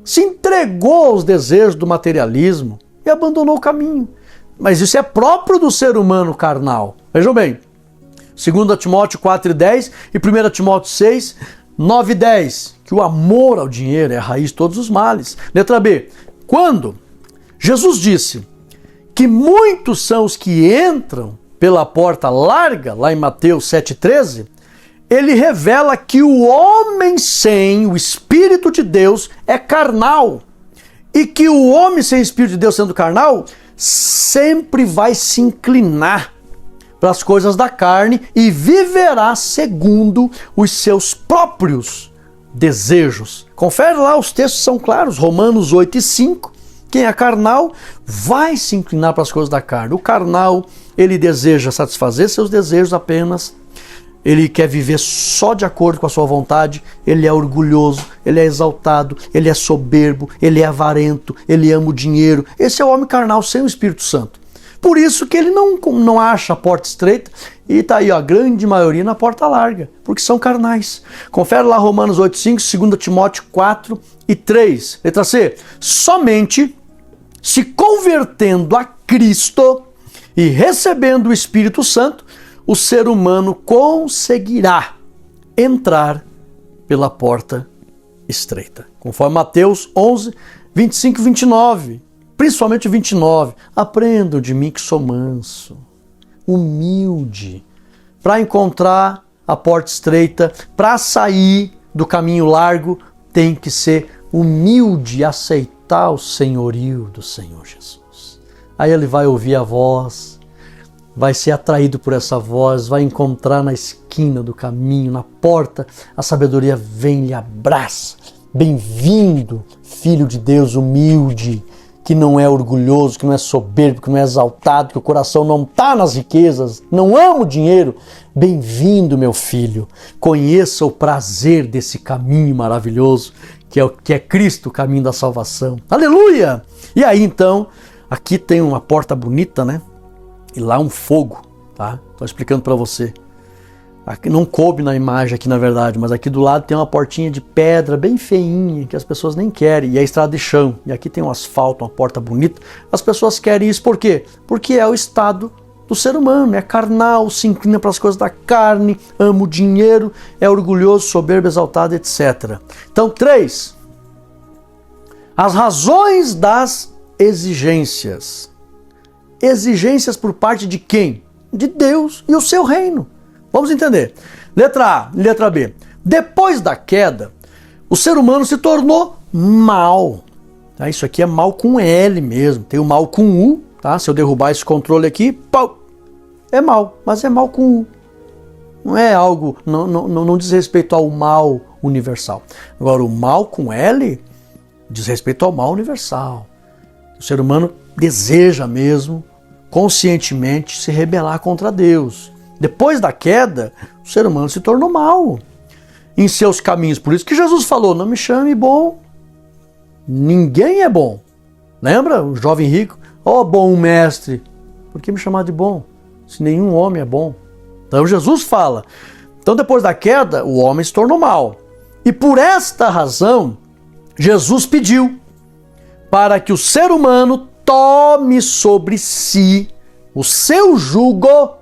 se entregou aos desejos do materialismo e abandonou o caminho. Mas isso é próprio do ser humano carnal. Vejam bem, 2 Timóteo 4:10 e 1 Timóteo 6, 9 e 10, que o amor ao dinheiro é a raiz de todos os males. Letra B. Quando Jesus disse que muitos são os que entram pela porta larga, lá em Mateus 7,13, ele revela que o homem sem o Espírito de Deus é carnal. E que o homem sem o Espírito de Deus sendo carnal, sempre vai se inclinar para as coisas da carne e viverá segundo os seus próprios desejos. Confere lá, os textos são claros, Romanos 8:5. Quem é carnal vai se inclinar para as coisas da carne. O carnal, ele deseja satisfazer seus desejos apenas. Ele quer viver só de acordo com a sua vontade, ele é orgulhoso, ele é exaltado, ele é soberbo, ele é avarento, ele ama o dinheiro. Esse é o homem carnal sem o Espírito Santo. Por isso que ele não acha a porta estreita e está aí a grande maioria na porta larga, porque são carnais. Confere lá Romanos 8,5, 2 Timóteo 4:3. Letra C. Somente se convertendo a Cristo e recebendo o Espírito Santo, o ser humano conseguirá entrar pela porta estreita. Conforme Mateus 11, 25 e 29. Principalmente 29. Aprendam de mim que sou manso, humilde, para encontrar a porta estreita, para sair do caminho largo, tem que ser humilde e aceitar o senhorio do Senhor Jesus. Aí ele vai ouvir a voz, vai ser atraído por essa voz, vai encontrar na esquina do caminho, na porta, a sabedoria vem e lhe abraça. Bem-vindo, filho de Deus humilde, que não é orgulhoso, que não é soberbo, que não é exaltado, que o coração não está nas riquezas, não ama o dinheiro. Bem-vindo, meu filho. Conheça o prazer desse caminho maravilhoso, que é Cristo, o caminho da salvação. Aleluia! E aí, então, aqui tem uma porta bonita, né? E lá um fogo, tá? Estou explicando para você. Aqui não coube na imagem aqui, na verdade, mas aqui do lado tem uma portinha de pedra bem feinha, que as pessoas nem querem, e é estrada de chão. E aqui tem um asfalto, uma porta bonita. As pessoas querem isso por quê? Porque é o estado do ser humano, é carnal, se inclina para as coisas da carne, ama o dinheiro, é orgulhoso, soberbo, exaltado, etc. Então, 3. As razões das exigências. Exigências por parte de quem? De Deus e o seu reino. Vamos entender. Letra A, letra B. Depois da queda, o ser humano se tornou mal. Tá? Isso aqui é mal com L mesmo. Tem o mal com U. Tá? Se eu derrubar esse controle aqui, pau, é mal. Mas é mal com U. Não é algo, não diz respeito ao mal universal. Agora, o mal com L diz respeito ao mal universal. O ser humano deseja mesmo, conscientemente, se rebelar contra Deus. Depois da queda, o ser humano se tornou mal em seus caminhos. Por isso que Jesus falou, não me chame bom. Ninguém é bom. Lembra o jovem rico? Ó bom mestre, por que me chamar de bom? Se nenhum homem é bom. Então Jesus fala. Então depois da queda, o homem se tornou mal. E por esta razão, Jesus pediu para que o ser humano tome sobre si o seu jugo.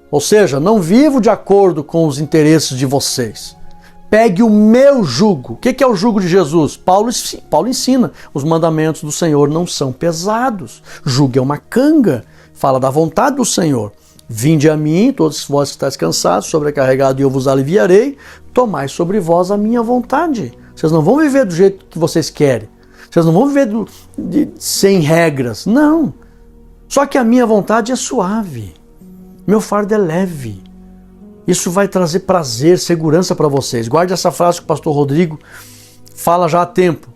Ou seja, não vivo de acordo com os interesses de vocês. Pegue o meu jugo. O que é o jugo de Jesus? Paulo ensina. Os mandamentos do Senhor não são pesados. Jugo é uma canga. Fala da vontade do Senhor. Vinde a mim, todos vós que estáis cansados, sobrecarregados, e eu vos aliviarei. Tomai sobre vós a minha vontade. Vocês não vão viver do jeito que vocês querem. Vocês não vão viver sem regras. Não. Só que a minha vontade é suave. Meu fardo é leve. Isso vai trazer prazer, segurança para vocês. Guarde essa frase que o pastor Rodrigo fala já há tempo.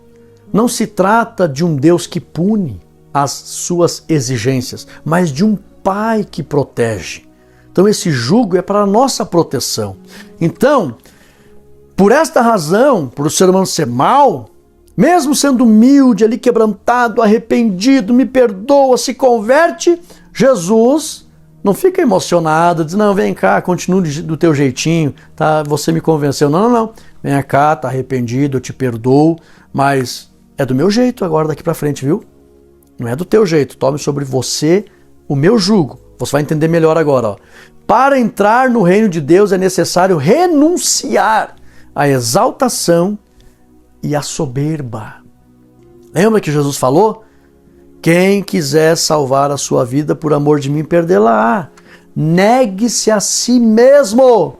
Não se trata de um Deus que pune as suas exigências, mas de um Pai que protege. Então esse jugo é para a nossa proteção. Então, por esta razão, por o ser humano ser mau, mesmo sendo humilde, ali quebrantado, arrependido, me perdoa, se converte, Jesus não fica emocionado, diz, não, vem cá, continue do teu jeitinho, tá? Você me convenceu. Não. Vem cá, tá arrependido, eu te perdoo, mas é do meu jeito agora daqui para frente, viu? Não é do teu jeito, tome sobre você o meu jugo. Você vai entender melhor agora. Ó. Para entrar no reino de Deus é necessário renunciar à exaltação e a soberba. Lembra que Jesus falou? Quem quiser salvar a sua vida por amor de mim, perdê-la-á. Negue-se a si mesmo.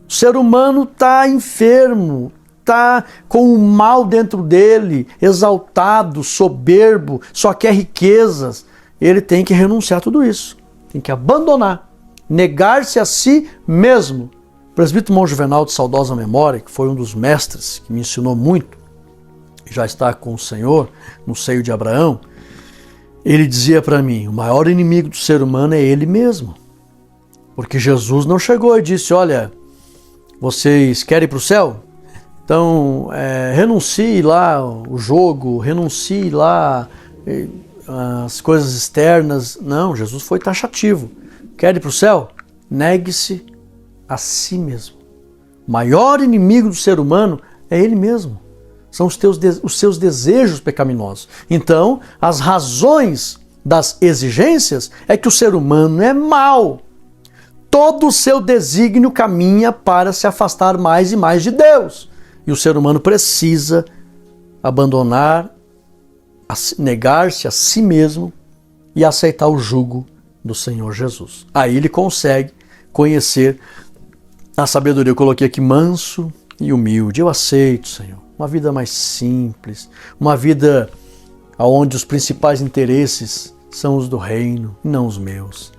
O ser humano está enfermo, está com o mal dentro dele, exaltado, soberbo, só quer riquezas. Ele tem que renunciar a tudo isso. Tem que abandonar, negar-se a si mesmo. O presbítero Mão Juvenal de saudosa memória, que foi um dos mestres que me ensinou muito, já está com o Senhor no seio de Abraão, ele dizia para mim, o maior inimigo do ser humano é ele mesmo. Porque Jesus não chegou e disse, olha, vocês querem ir para o céu? Então, renuncie lá o jogo, renuncie lá as coisas externas. Não, Jesus foi taxativo. Quer ir para o céu? Negue-se a si mesmo. O maior inimigo do ser humano é ele mesmo. São os seus desejos pecaminosos. Então, as razões das exigências é que o ser humano é mau. Todo o seu desígnio caminha para se afastar mais e mais de Deus. E o ser humano precisa abandonar, negar-se a si mesmo e aceitar o jugo do Senhor Jesus. Aí ele consegue conhecer a sabedoria. Eu coloquei aqui manso e humilde. Eu aceito, Senhor. Uma vida mais simples, uma vida onde os principais interesses são os do reino, não os meus.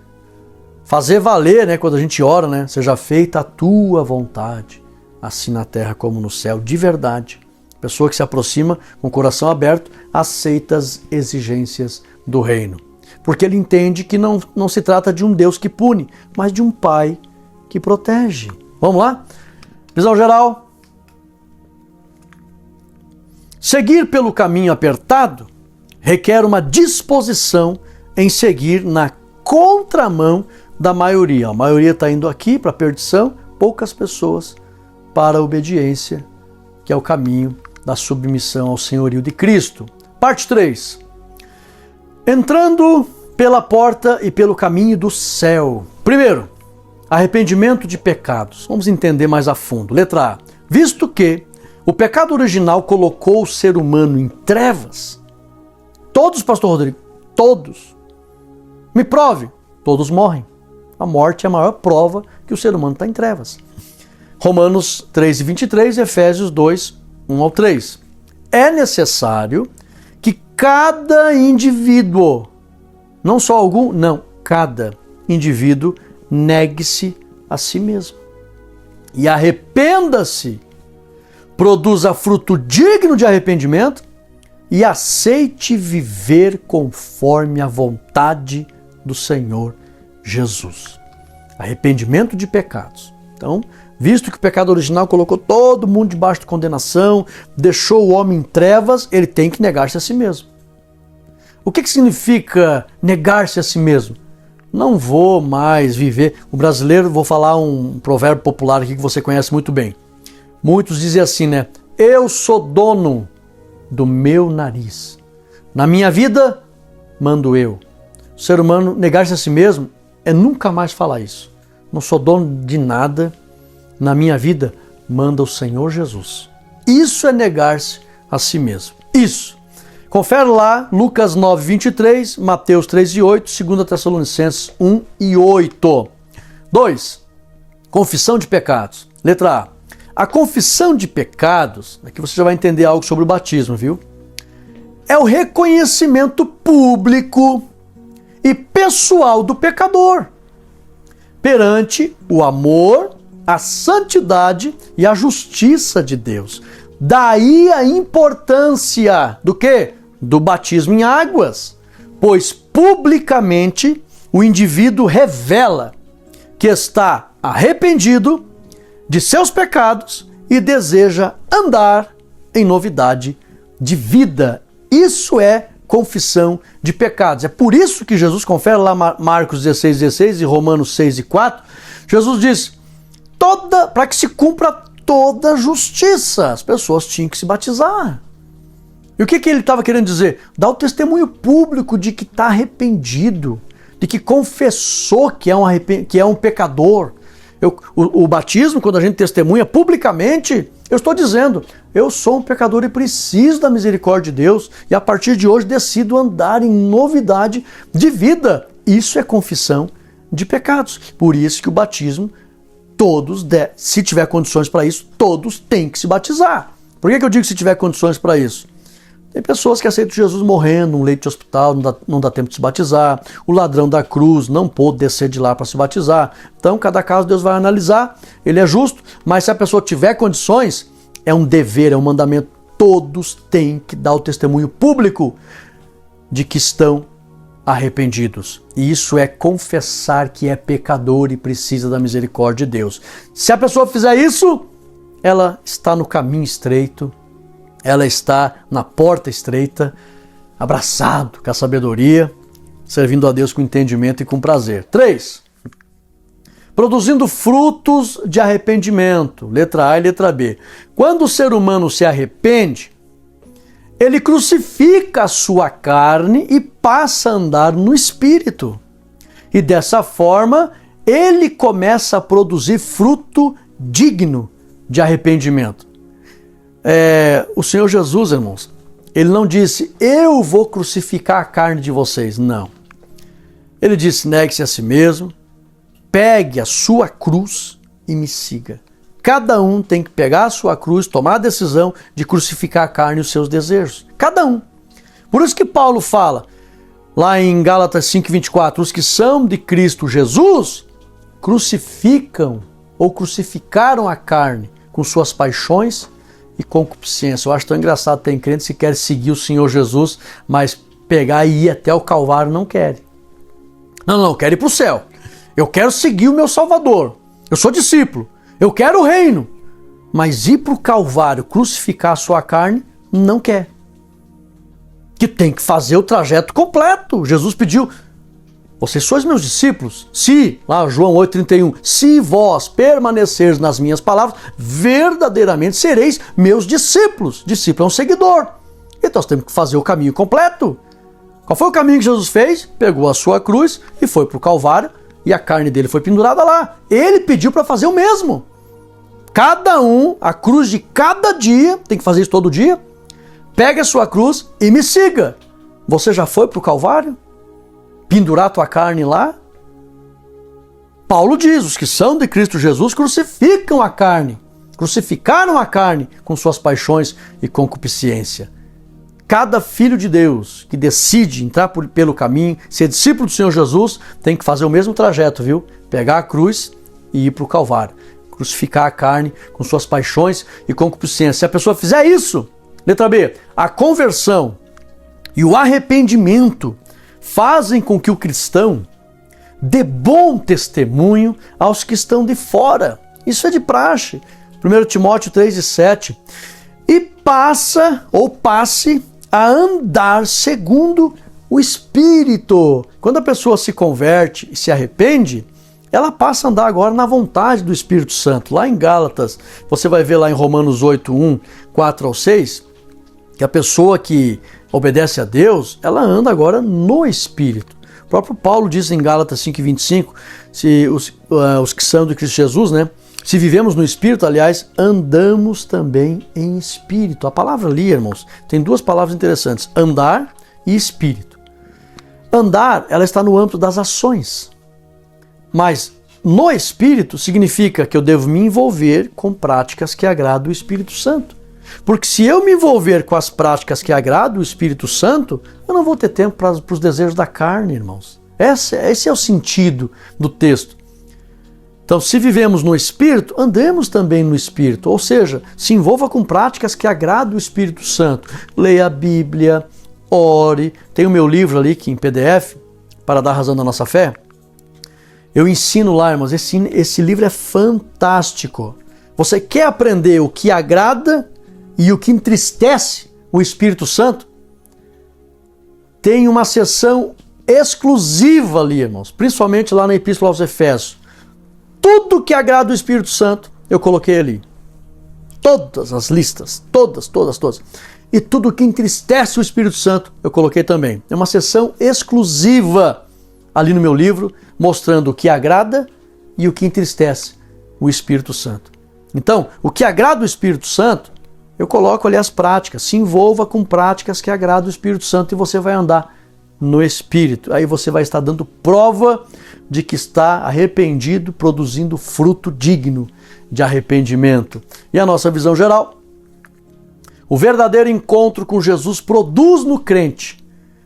Fazer valer, né, quando a gente ora, né, seja feita a tua vontade, assim na terra como no céu, de verdade. Pessoa que se aproxima com o coração aberto, aceita as exigências do reino. Porque ele entende que não se trata de um Deus que pune, mas de um Pai que protege. Vamos lá? Visão geral. Seguir pelo caminho apertado requer uma disposição em seguir na contramão da maioria. A maioria está indo aqui para a perdição, poucas pessoas para a obediência, que é o caminho da submissão ao senhorio de Cristo. Parte 3. Entrando pela porta e pelo caminho do céu. Primeiro, arrependimento de pecados. Vamos entender mais a fundo. Letra A. Visto que o pecado original colocou o ser humano em trevas. Todos, pastor Rodrigo, todos. Me prove. Todos morrem. A morte é a maior prova que o ser humano está em trevas. Romanos 3:23, Efésios 2, 1 ao 3. É necessário que cada indivíduo, não só algum, não, cada indivíduo negue-se a si mesmo. E arrependa-se, produza fruto digno de arrependimento e aceite viver conforme a vontade do Senhor Jesus. Arrependimento de pecados. Então, visto que o pecado original colocou todo mundo debaixo de condenação, deixou o homem em trevas, ele tem que negar-se a si mesmo. O que significa negar-se a si mesmo? Não vou mais viver. O brasileiro, vou falar um provérbio popular aqui que você conhece muito bem. Muitos dizem assim, né? Eu sou dono do meu nariz. Na minha vida, mando eu. O ser humano negar-se a si mesmo é nunca mais falar isso. Não sou dono de nada. Na minha vida, manda o Senhor Jesus. Isso é negar-se a si mesmo. Isso. Confere lá, Lucas 9:23, Mateus 3:8, 2 Tessalonicenses 1:8. 2. Confissão de pecados. Letra A. A confissão de pecados, aqui você já vai entender algo sobre o batismo, viu? É o reconhecimento público e pessoal do pecador perante o amor, a santidade e a justiça de Deus. Daí a importância do quê? Do batismo em águas, pois publicamente o indivíduo revela que está arrependido de seus pecados e deseja andar em novidade de vida. Isso é confissão de pecados. É por isso que Jesus confere lá Marcos 16:16 e Romanos 6:4. Jesus diz, para que se cumpra toda a justiça, as pessoas tinham que se batizar. E o que ele estava querendo dizer? Dar o testemunho público de que está arrependido, de que confessou que é um pecador. O batismo, quando a gente testemunha publicamente, eu estou dizendo, eu sou um pecador e preciso da misericórdia de Deus, e a partir de hoje decido andar em novidade de vida. Isso é confissão de pecados. Por isso que o batismo, se tiver condições para isso, todos têm que se batizar. Por que eu digo se tiver condições para isso? Tem pessoas que aceitam Jesus morrendo num leito de hospital, não dá tempo de se batizar. O ladrão da cruz não pôde descer de lá para se batizar. Então, cada caso Deus vai analisar, ele é justo, mas se a pessoa tiver condições, é um dever, é um mandamento. Todos têm que dar o testemunho público de que estão arrependidos. E isso é confessar que é pecador e precisa da misericórdia de Deus. Se a pessoa fizer isso, ela está no caminho estreito, ela está na porta estreita, abraçado com a sabedoria, servindo a Deus com entendimento e com prazer. 3. Produzindo frutos de arrependimento. Letra A e letra B. Quando o ser humano se arrepende, ele crucifica a sua carne e passa a andar no Espírito. E dessa forma, ele começa a produzir fruto digno de arrependimento. O Senhor Jesus, irmãos, ele não disse, eu vou crucificar a carne de vocês. Não. Ele disse, negue-se a si mesmo, pegue a sua cruz e me siga. Cada um tem que pegar a sua cruz, tomar a decisão de crucificar a carne e os seus desejos. Cada um. Por isso que Paulo fala, lá em Gálatas 5:24, os que são de Cristo Jesus crucificam ou crucificaram a carne com suas paixões e concupiscência. Eu acho tão engraçado, tem crentes que querem seguir o Senhor Jesus, mas pegar e ir até o Calvário não querem. Não, quero ir para o céu. Eu quero seguir o meu Salvador. Eu sou discípulo. Eu quero o reino. Mas ir para o Calvário, crucificar a sua carne, não quer. Que tem que fazer o trajeto completo. Jesus pediu, vocês sois meus discípulos? Se, lá João 8,31, se vós permanecerdes nas minhas palavras, verdadeiramente sereis meus discípulos. Discípulo é um seguidor. Então nós temos que fazer o caminho completo. Qual foi o caminho que Jesus fez? Pegou a sua cruz e foi para o Calvário e a carne dele foi pendurada lá. Ele pediu para fazer o mesmo. Cada um, a cruz de cada dia, tem que fazer isso todo dia, pegue a sua cruz e me siga. Você já foi para o Calvário? Pendurar a tua carne lá? Paulo diz, os que são de Cristo Jesus crucificam a carne, crucificaram a carne com suas paixões e concupiscência. Cada filho de Deus que decide entrar pelo caminho, ser discípulo do Senhor Jesus, tem que fazer o mesmo trajeto, viu? Pegar a cruz e ir para o Calvário. Crucificar a carne com suas paixões e concupiscência. Se a pessoa fizer isso, letra B, a conversão e o arrependimento fazem com que o cristão dê bom testemunho aos que estão de fora. Isso é de praxe. 1 Timóteo 3,7. E passe a andar segundo o Espírito. Quando a pessoa se converte e se arrepende, ela passa a andar agora na vontade do Espírito Santo. Lá em Gálatas, você vai ver lá em Romanos 8:1, 4-6, que a pessoa que obedece a Deus, ela anda agora no Espírito. O próprio Paulo diz em Gálatas 5:25, se os que são de Cristo Jesus, né? Se vivemos no Espírito, aliás, andamos também em Espírito. A palavra ali, irmãos, tem duas palavras interessantes, andar e Espírito. Andar, ela está no âmbito das ações. Mas no Espírito significa que eu devo me envolver com práticas que agradam o Espírito Santo. Porque se eu me envolver com as práticas que agradam o Espírito Santo, eu não vou ter tempo para os desejos da carne, irmãos. Esse é o sentido do texto. Então, se vivemos no Espírito, andemos também no Espírito. Ou seja, se envolva com práticas que agradam o Espírito Santo. Leia a Bíblia, ore. Tem o meu livro ali, que em PDF, para dar razão da nossa fé. Eu ensino lá, irmãos, esse livro é fantástico. Você quer aprender o que agrada e o que entristece o Espírito Santo? Tem uma seção exclusiva ali, irmãos, principalmente lá na Epístola aos Efésios. Tudo que agrada o Espírito Santo, eu coloquei ali. Todas as listas, todas. E tudo que entristece o Espírito Santo, eu coloquei também. É uma seção exclusiva ali no meu livro, mostrando o que agrada e o que entristece o Espírito Santo. Então, o que agrada o Espírito Santo, eu coloco ali as práticas. Se envolva com práticas que agradam o Espírito Santo e você vai andar no Espírito. Aí você vai estar dando prova de que está arrependido, produzindo fruto digno de arrependimento. E a nossa visão geral: o verdadeiro encontro com Jesus produz no crente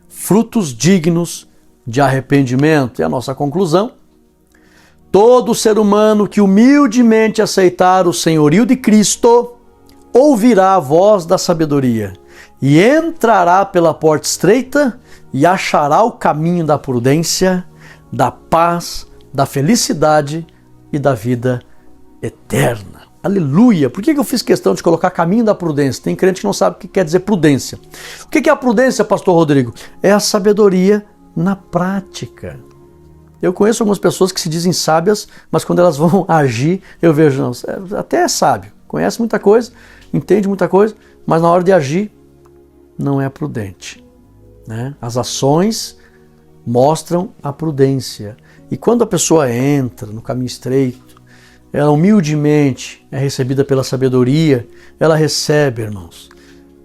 frutos dignos de arrependimento. E a nossa conclusão: todo ser humano que humildemente aceitar o senhorio de Cristo ouvirá a voz da sabedoria e entrará pela porta estreita e achará o caminho da prudência, da paz, da felicidade e da vida eterna. Aleluia! Por que eu fiz questão de colocar caminho da prudência? Tem crente que não sabe o que quer dizer prudência. O que é a prudência, pastor Rodrigo? É a sabedoria na prática. Eu conheço algumas pessoas que se dizem sábias, mas quando elas vão agir, eu vejo, não, até é sábio, conhece muita coisa, entende muita coisa, mas na hora de agir, não é prudente. Né? As ações mostram a prudência. E quando a pessoa entra no caminho estreito, ela humildemente é recebida pela sabedoria, ela recebe, irmãos,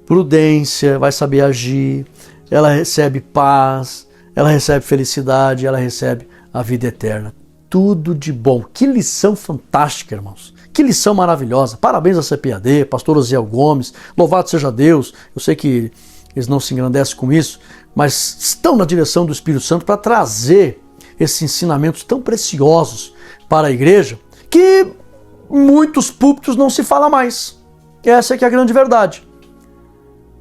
prudência, vai saber agir, ela recebe paz, ela recebe felicidade, ela recebe a vida eterna. Tudo de bom. Que lição fantástica, irmãos. Que lição maravilhosa. Parabéns à CPAD, pastor Osiel Gomes, louvado seja Deus. Eu sei que eles não se engrandecem com isso, mas estão na direção do Espírito Santo para trazer esses ensinamentos tão preciosos para a igreja, que em muitos púlpitos não se fala mais. Essa é que é a grande verdade.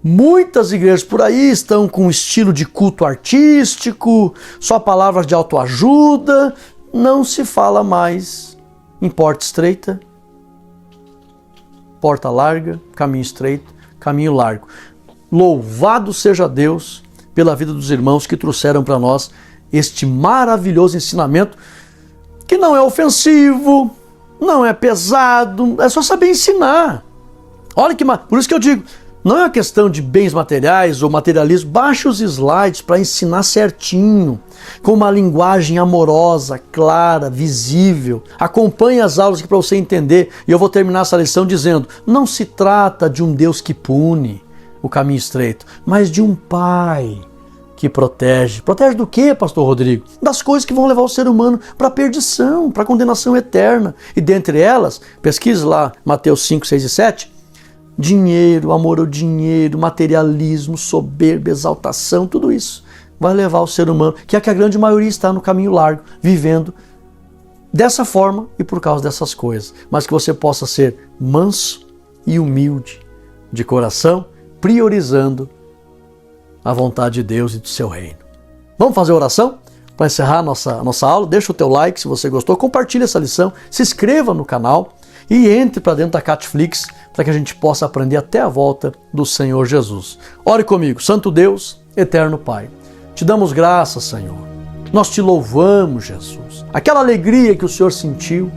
Muitas igrejas por aí estão com um estilo de culto artístico, só palavras de autoajuda, não se fala mais em porta estreita, porta larga, caminho estreito, caminho largo. Louvado seja Deus pela vida dos irmãos que trouxeram para nós este maravilhoso ensinamento, que não é ofensivo, não é pesado, é só saber ensinar. Olha que por isso que eu digo, não é uma questão de bens materiais ou materialismo. Baixe os slides para ensinar certinho, com uma linguagem amorosa, clara, visível. Acompanhe as aulas aqui para você entender. E eu vou terminar essa lição dizendo: não se trata de um Deus que pune o caminho estreito, mas de um Pai que protege. Protege do quê, pastor Rodrigo? Das coisas que vão levar o ser humano para a perdição, para a condenação eterna. E dentre elas, pesquise lá Mateus 5, 6 e 7, dinheiro, amor ao dinheiro, materialismo, soberba, exaltação, tudo isso vai levar o ser humano, que é que a grande maioria está no caminho largo, vivendo dessa forma e por causa dessas coisas. Mas que você possa ser manso e humilde de coração, priorizando a vontade de Deus e do seu reino. Vamos fazer a oração? Para encerrar a nossa aula, deixa o teu like se você gostou, compartilhe essa lição, se inscreva no canal e entre para dentro da Catflix para que a gente possa aprender até a volta do Senhor Jesus. Ore comigo. Santo Deus, eterno Pai, te damos graças, Senhor. Nós te louvamos, Jesus. Aquela alegria que o Senhor sentiu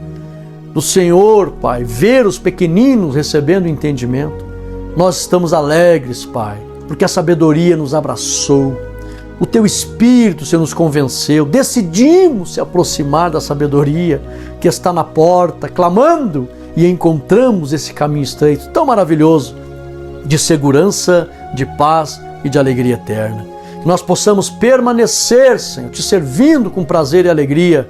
do Senhor, Pai, ver os pequeninos recebendo entendimento. Nós estamos alegres, Pai, porque a sabedoria nos abraçou. O Teu Espírito, Senhor, nos convenceu. Decidimos se aproximar da sabedoria que está na porta, clamando, e encontramos esse caminho estreito tão maravilhoso de segurança, de paz e de alegria eterna. Que nós possamos permanecer, Senhor, te servindo com prazer e alegria,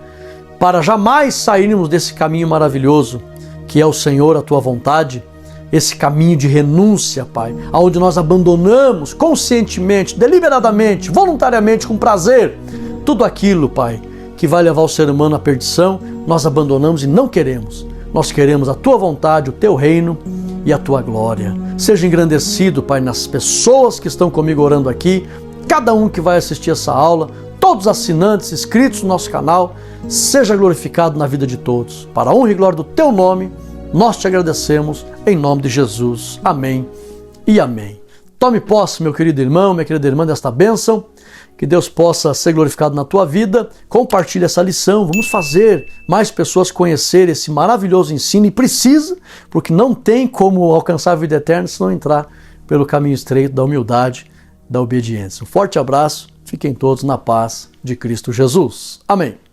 para jamais sairmos desse caminho maravilhoso que é o Senhor, a Tua vontade, esse caminho de renúncia, Pai, onde nós abandonamos conscientemente, deliberadamente, voluntariamente, com prazer, tudo aquilo, Pai, que vai levar o ser humano à perdição, nós abandonamos e não queremos. Nós queremos a Tua vontade, o Teu reino e a Tua glória. Seja engrandecido, Pai, nas pessoas que estão comigo orando aqui, cada um que vai assistir essa aula, todos os assinantes inscritos no nosso canal, seja glorificado na vida de todos. Para a honra e glória do Teu nome, nós te agradecemos em nome de Jesus. Amém e amém. Tome posse, meu querido irmão, minha querida irmã, desta bênção. Que Deus possa ser glorificado na tua vida. Compartilhe essa lição. Vamos fazer mais pessoas conhecer esse maravilhoso ensino. E precisa, porque não tem como alcançar a vida eterna se não entrar pelo caminho estreito da humildade, da obediência. Um forte abraço. Fiquem todos na paz de Cristo Jesus. Amém.